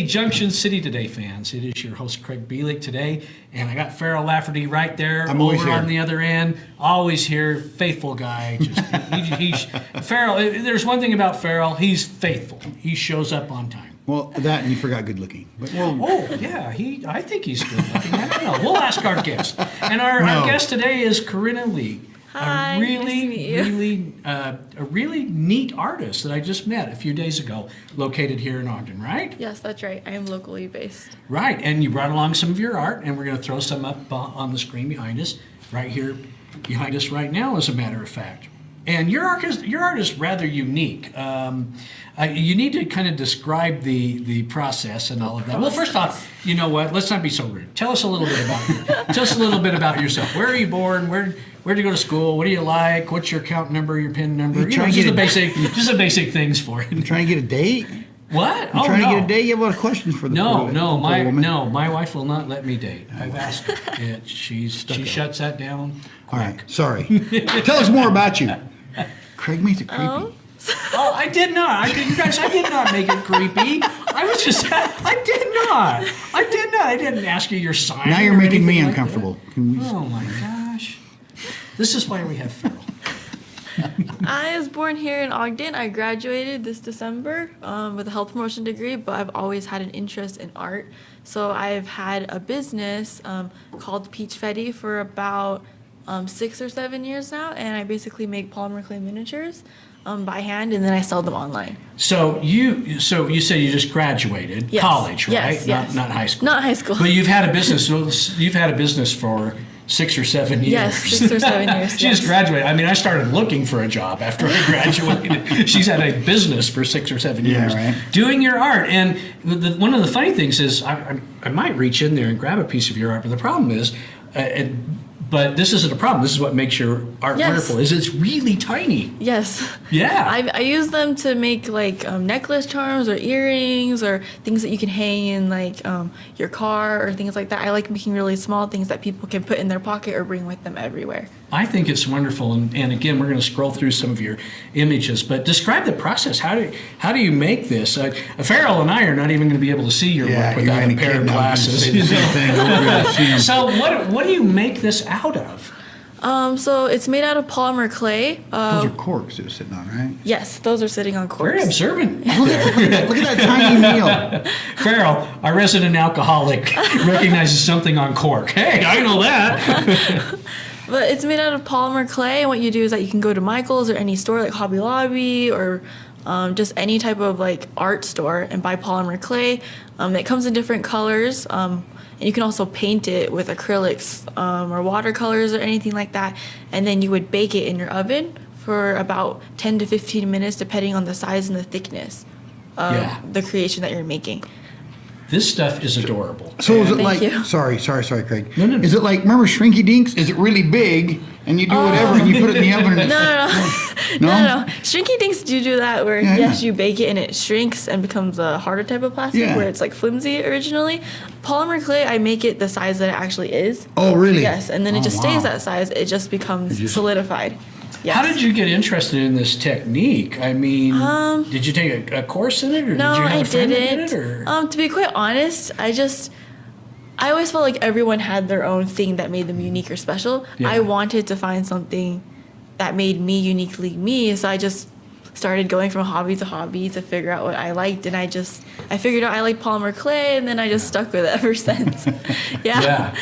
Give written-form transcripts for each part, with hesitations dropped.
Junction City Today fans. It is your host, Craig Bielik, today, and I got Farrell Lafferty right there over on the other end. Always here, faithful guy. Farrell, there's one thing about Farrell, he's faithful. He shows up on time. Well, that and you forgot good looking. But, I think he's good looking. I don't know. We'll ask our guest. And our guest today is Karinna Ly. Hi, a nice to meet you. a really neat artist that I just met a few days ago, located here in Ogden, right? Yes, that's right. I am locally based. Right, and you brought along some of your art, and we're going to throw some up on the screen behind us, right here behind us right now, as a matter of fact. And your art is rather unique. You need to kind of describe the process and all of that. Well, first off, you know what? Let's not be so rude. Tell us a little bit about yourself. Where are you born? Where'd you go to school? What do you like? What's your account number? Your PIN number? Just the basic things for it. You trying to get a date? What? You trying to get a date? You have a lot of questions for the my wife will not let me date. I've asked her. She shuts that down. All right, sorry. Tell us more about you. Craig makes it creepy. Oh, I did not. You guys, I did not make it creepy. I did not. I didn't ask you your sign. Now you're making me uncomfortable. Oh my gosh. This is why we have Farrell. I was born here in Ogden. I graduated this December with a health promotion degree, but I've always had an interest in art. So I've had a business called Peach Fetty for about 6 or 7 years now, and I basically make polymer clay miniatures by hand, and then I sell them online. So you say you just graduated college, right? Yes. Not high school. Not high school. But you've had a business. You've had a business for 6 or 7 years. Yes, 6 or 7 years. She just graduated. I mean, I started looking for a job after I graduated. She's had a business for 6 or 7 years, right. Doing your art. And one of the funny things is, I might reach in there and grab a piece of your art, but the problem is, but this isn't a problem. This is what makes your art wonderful. Is it's really tiny. Yes. Yeah. I use them to make like necklace charms or earrings or things that you can hang in like your car or things like that. I like making really small things that people can put in their pocket or bring with them everywhere. I think it's wonderful, and again, we're going to scroll through some of your images, but describe the process. How do you make this? Farrell and I are not even going to be able to see your work without a pair of glasses. So what do you make this out of? So it's made out of polymer clay. Those are corks that are sitting on, right? Yes, those are sitting on corks. Very observant. Look at that tiny meal. Farrell, our resident alcoholic, recognizes something on cork. Hey, I know that. But it's made out of polymer clay, and what you do is that you can go to Michael's or any store like Hobby Lobby or just any type of like art store and buy polymer clay. It comes in different colors, and you can also paint it with acrylics or watercolors or anything like that, and then you would bake it in your oven for about 10 to 15 minutes depending on the size and the thickness of the creation that you're making. This stuff is adorable. So is it Thank you. Sorry, Craig. No. Is it like, remember Shrinky Dinks? Is it really big and you do whatever and you put it in the oven and it's... No. Shrinky Dinks do that where, yes, you bake it and it shrinks and becomes a harder type of plastic where it's like flimsy originally. Polymer clay, I make it the size that it actually is. Oh, really? Yes, and then it just stays that size. It just becomes solidified. Yes. How did you get interested in this technique? I mean, did you take a course in it, or did you have a friend that did it? Or? To be quite honest, I always felt like everyone had their own thing that made them unique or special. Yeah. I wanted to find something that made me uniquely me, so I just started going from hobby to hobby to figure out what I liked, and I figured out I liked polymer clay, and then I just stuck with it ever since. Yeah.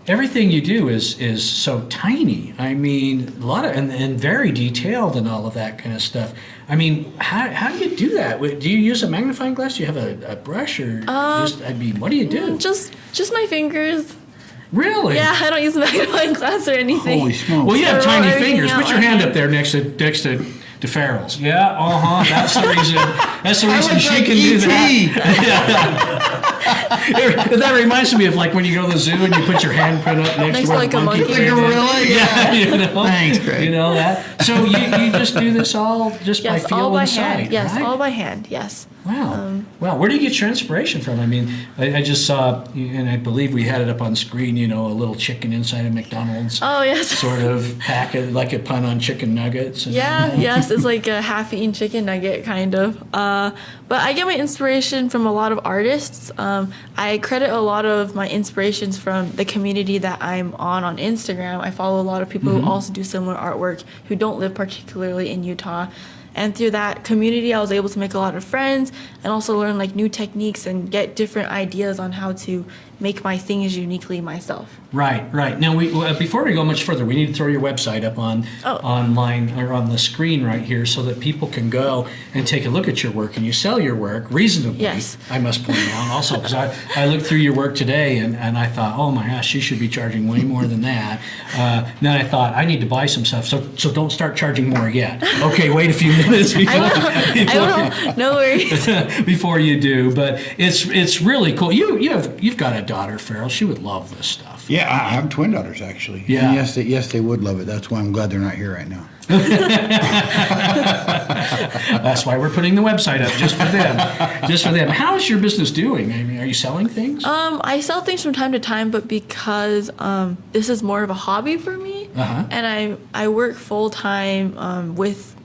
Everything you do is so tiny. I mean, a lot of and very detailed and all of that kind of stuff. I mean, how do you do that? Do you use a magnifying glass? Do you have a brush, or what do you do? Just my fingers. Really? Yeah, I don't use a magnifying glass or anything. Holy smokes! Well, you have tiny fingers. Put your hand up there next to Farrell's. Yeah, That's the reason. That's the reason she can do that. That reminds me of like when you go to the zoo and you put your handprint up next Next to where like the a monkey monkey. The gorilla? Yeah, you know. Thanks, Greg. You know that. So you just do this all just by Yes, feel all by inside, hand. Yes, right? all by hand. Yes. Wow. Wow. Where do you get your inspiration from? I mean, I just saw, and I believe we had it up on screen, you know, a little chicken inside of McDonald's. Oh yes. Sort of packet, like a pun on chicken nuggets. And, Yeah, yes, it's like a half-eaten chicken nugget, kind of. But I get my inspiration from a lot of artists. I credit a lot of my inspirations from the community that I'm on Instagram. I follow a lot of people who also do similar artwork who don't live particularly in Utah. And through that community, I was able to make a lot of friends and also learn like new techniques and get different ideas on how to make my things uniquely myself. Right, right. Now, before we go much further, we need to throw your website up on online or on the screen right here so that people can go and take a look at your work. And you sell your work reasonably, Yes. I must point out. Also, because I looked through your work today and I thought, oh my gosh, she should be charging way more than that. Then I thought, I need to buy some stuff. So don't start charging more yet. Okay, wait a few minutes before, I will. No worries. before you do. But it's really cool. You've got a daughter, Farrell. She would love this stuff. Yeah, I have twin daughters actually. Yeah. And yes, they would love it. That's why I'm glad they're not here right now. That's why we're putting the website up, just for them. Just for them. How is your business doing? I mean, are you selling things? I sell things from time to time, but because this is more of a hobby for me, and I work full time with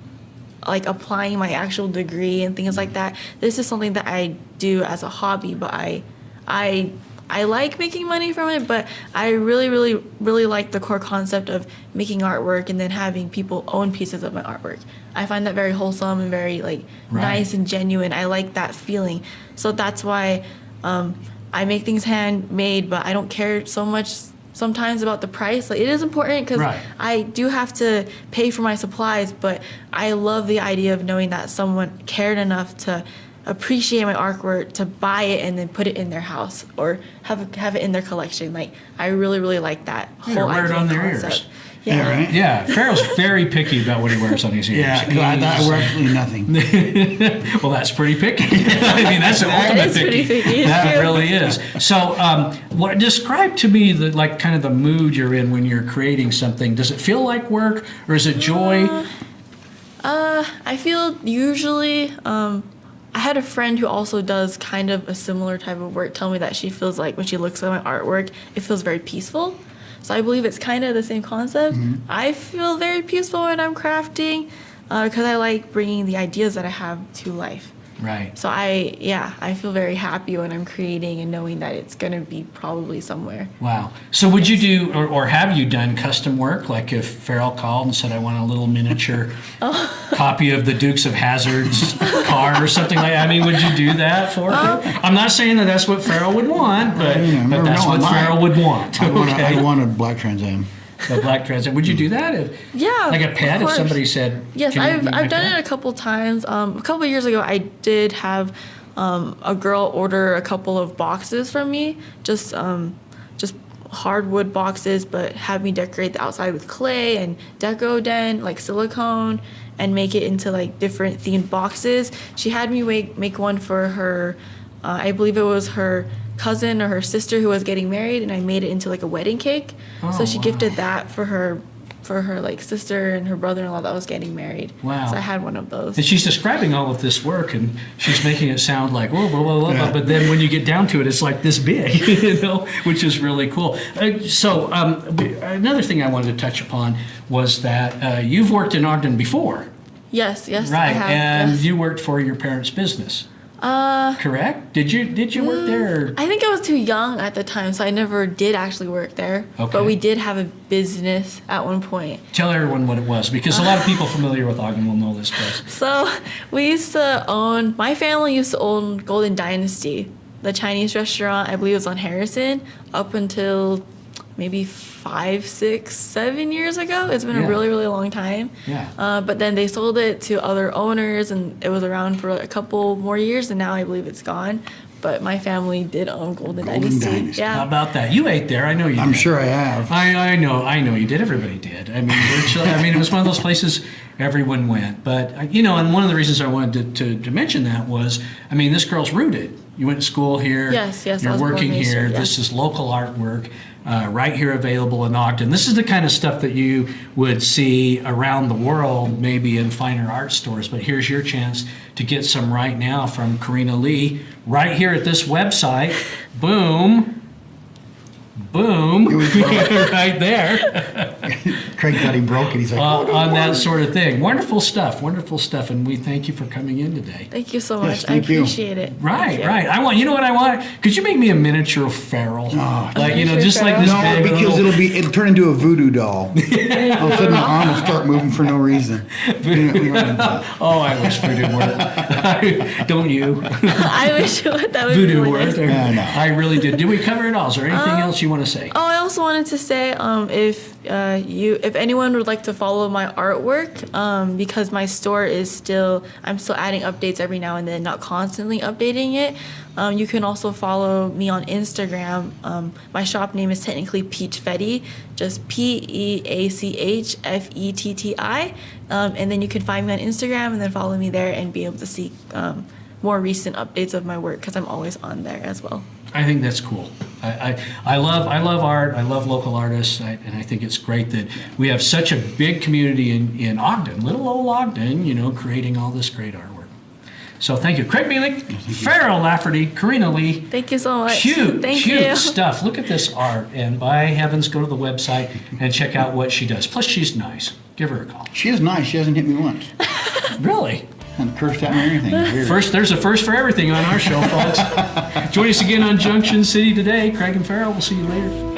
like applying my actual degree and things like that. This is something that I do as a hobby, but I like making money from it, but I really, really, really like the core concept of making artwork and then having people own pieces of my artwork. I find that very wholesome and very like nice and genuine. I like that feeling. So that's why I make things handmade, but I don't care so much sometimes about the price. Like, it is important because I do have to pay for my supplies, but I love the idea of knowing that someone cared enough to appreciate my artwork to buy it and then put it in their house or have it in their collection. Like, I really, really like that whole wear it idea on and their concept. ears. Yeah, right? Yeah, Farrell's very picky about what he wears on his ears. Yeah, I wear absolutely nothing. Well, that's pretty picky. I mean, that's the ultimate is pretty picky. It's That true. really is. So, describe to me kind of the mood you're in when you're creating something. Does it feel like work or is it joy? I feel usually, I had a friend who also does kind of a similar type of work tell me that she feels like when she looks at my artwork, it feels very peaceful. So I believe it's kind of the same concept. I feel very peaceful when I'm crafting because I like bringing the ideas that I have to life. Right. So I feel very happy when I'm creating and knowing that it's going to be probably somewhere. Wow. So would you do, or have you done custom work? Like if Farrell called and said, I want a little miniature copy of the Dukes of Hazzard's car or something like that. I mean, would you do that for her? I'm not saying that that's what Farrell would want, but that's what Farrell would want. I want a black Trans Am. The black Trans Am. Would you do that? Yeah. Like a pet, of if course. somebody said, Yes, "Can you I've make done that?" it a couple times. A couple of years ago, I did have a girl order a couple of boxes from me, just hardwood boxes, but have me decorate the outside with clay and deco dent, like silicone, and make it into like different themed boxes. She had me make one for her, I believe it was her cousin or her sister who was getting married, and I made it into like a wedding cake. So she gifted that for her like sister and her brother-in-law that was getting married. Wow. So I had one of those. And she's describing all of this work, and she's making it sound like whoa, blah, blah, blah, blah. But then when you get down to it, it's like this big, which is really cool. So another thing I wanted to touch upon was that you've worked in Ogden before, Yes, I right? have. And yes. you worked for your parents' business. Correct? Did you work there? Or? I think I was too young at the time, so I never did actually work there. Okay. But we did have a business at one point. Tell everyone what it was, because a lot of people familiar with Ogden will know this place. So my family used to own Golden Dynasty, the Chinese restaurant. I believe it was on Harrison, up until maybe 5, 6, 7 years ago. It's been a really, really long time. Yeah. But then they sold it to other owners, and it was around for a couple more years, and now I believe it's gone. But my family did own Golden Dynasty. How Yeah. about that? You ate there. I know you I'm did. sure I have. I know you did. Everybody did. I mean, virtually. I mean, it was one of those places everyone went. But, you know, and one of the reasons I wanted to mention that was, I mean, this girl's rooted. You went to school here. Yes, I You're was born working and raised here. here, This yes. is local artwork. Right here available in Ogden. This is the kind of stuff that you would see around the world, maybe in finer art stores, but here's your chance to get some right now from Karinna Ly, right here at this website. Boom. Boom. Right there. Craig thought he broke it. He's like, On that sort of thing. Wonderful stuff, and we thank you for coming in today. Thank you so Yes, much. I thank you. appreciate it. Right, Thank you. right. You know what I want? Could you make me a miniature feral? Like, you know, Miniature just like feral? this no, big. because little- it'll turn into a voodoo doll. All of a sudden, my arm will start moving for no reason. Oh, I wish voodoo worked. Don't you? I wish that would be Voodoo really worked. nice. Yeah, no. I really did. Did we cover it all? Is there anything else you want to say? Oh, I also wanted to say, if anyone would like to follow my artwork, because my store I'm still adding updates every now and then, not constantly updating it. You can also follow me on Instagram. My shop name is technically Peach Fetty, just PEACHFETTI. And then you can find me on Instagram and then follow me there and be able to see more recent updates of my work because I'm always on there as well. I think that's cool. I love art. I love local artists, and I think it's great that we have such a big community in Ogden, little old Ogden, you know, creating all this great artwork. So thank you, Craig Mielek, Farrell Lafferty, Karinna Ly. Thank you so much. Cute Thank you. stuff. Look at this art, and by heavens, go to the website and check out what she does. Plus, she's nice. Give her a call. She is nice. She hasn't hit me once. Really? And cursed at me or anything. Weird. There's a first for everything on our show, folks. Join us again on Junction City today. Craig and Farrell, we'll see you later.